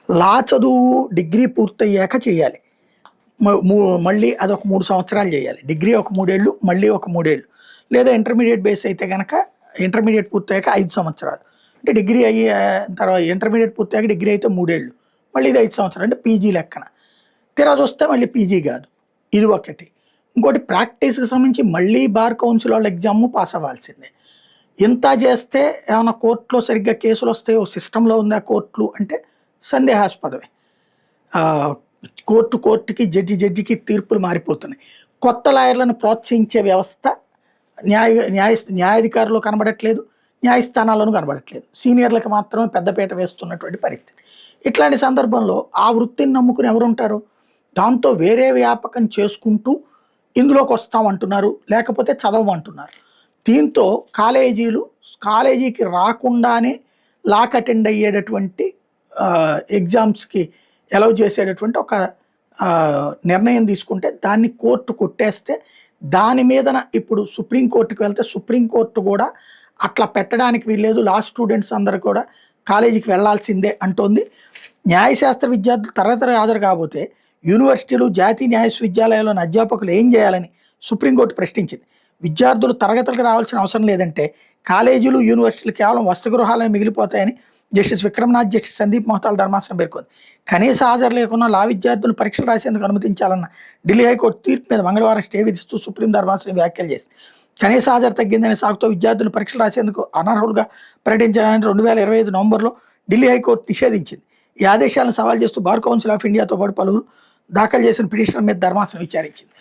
లా చదువు డిగ్రీ పూర్తయ్యాక చేయాలి. మళ్ళీ అదొక 3 సంవత్సరాలు చేయాలి. డిగ్రీ ఒక 3 ఏళ్ళు, మళ్ళీ ఒక 3 ఏళ్ళు. లేదా ఇంటర్మీడియేట్ బేస్ అయితే గనక ఇంటర్మీడియేట్ పూర్తయ్యాక 5 సంవత్సరాలు. అంటే డిగ్రీ అయ్యే తర్వాత ఇంటర్మీడియేట్ పూర్తయ్యాక డిగ్రీ అయితే 3 ఏళ్ళు. మళ్ళీ ఇది 5 సంవత్సరాలు అంటే పీజీ లెక్కన. తీరా చూస్తే మళ్ళీ పీజీ కాదు. ఇది ఒకటి. ఇంకోటి ప్రాక్టీస్‌కి సంబంధించి మళ్ళీ బార్ కౌన్సిల్ వాళ్ళ ఎగ్జామ్ పాస్ అవ్వాల్సిందే. ఇంత చేస్తే ఏమన్నా కోర్టులో సరిగ్గా కేసులొస్తాయి. ఓ సిస్టమ్‌లో ఉందా కోర్టులు అంటే సందేహాస్పదమే. కోర్టుకి, జడ్జికి తీర్పులు మారిపోతున్నాయి. కొత్త లాయర్లను ప్రోత్సహించే వ్యవస్థ న్యాయాధికారులు కనబడట్లేదు, న్యాయస్థానాల్లోనూ కనబడట్లేదు. సీనియర్లకు మాత్రమే పెద్దపీట వేస్తున్నటువంటి పరిస్థితి. ఇట్లాంటి సందర్భంలో ఆ వృత్తిని నమ్ముకుని ఎవరుంటారు? దాంతో వేరే వ్యాపకం చేసుకుంటూ ఇందులోకి వస్తామంటున్నారు, లేకపోతే చదవమంటున్నారు. దీంతో కాలేజీకి రాకుండానే లాక్ అటెండ్ అయ్యేటటువంటి ఎగ్జామ్స్కి అలౌ చేసేటటువంటి ఒక నిర్ణయం తీసుకుంటే దాన్ని కోర్టు కొట్టేస్తే దాని మీదన ఇప్పుడు సుప్రీంకోర్టుకి వెళ్తే సుప్రీంకోర్టు కూడా అట్లా పెట్టడానికి వీల్లేదు, లా స్టూడెంట్స్ అందరూ కూడా కాలేజీకి వెళ్లాల్సిందే అంటోంది. న్యాయశాస్త్ర విద్యార్థులు తరగతి హాజరు కాబోతే యూనివర్సిటీలు, జాతీయ న్యాయ విశ్వవిద్యాలయాల్లోని అధ్యాపకులు ఏం చేయాలని సుప్రీంకోర్టు ప్రశ్నించింది. విద్యార్థులు తరగతులకు రావాల్సిన అవసరం లేదంటే కాలేజీలు, యూనివర్సిటీలు కేవలం వసతిగృహాలను మిగిలిపోతాయని జస్టిస్ విక్రమ్నాథ్, జస్టిస్ సందీప్ మోహతాల ధర్మాసనం పేర్కొంది. కనీస హాజరు లేకుండా లా విద్యార్థులను పరీక్షలు రాసేందుకు అనుమతించాలన్న ఢిల్లీ హైకోర్టు తీర్పు మీద మంగళవారం స్టే విధిస్తూ సుప్రీం ధర్మాసనం వ్యాఖ్యలు చేసింది. కనీస హాజరు తగ్గిందనే సాకుతో విద్యార్థులను పరీక్షలు రాసేందుకు అనర్హులుగా ప్రకటించాలని 2025 నవంబర్లో ఢిల్లీ హైకోర్టు నిషేధించింది. ఈ ఆదేశాలను సవాల్ చేస్తూ బార్ కౌన్సిల్ ఆఫ్ ఇండియాతో పాటు పలువురు దాఖలు చేసిన పిటిషన్ల మీద ధర్మాసనం విచారించింది.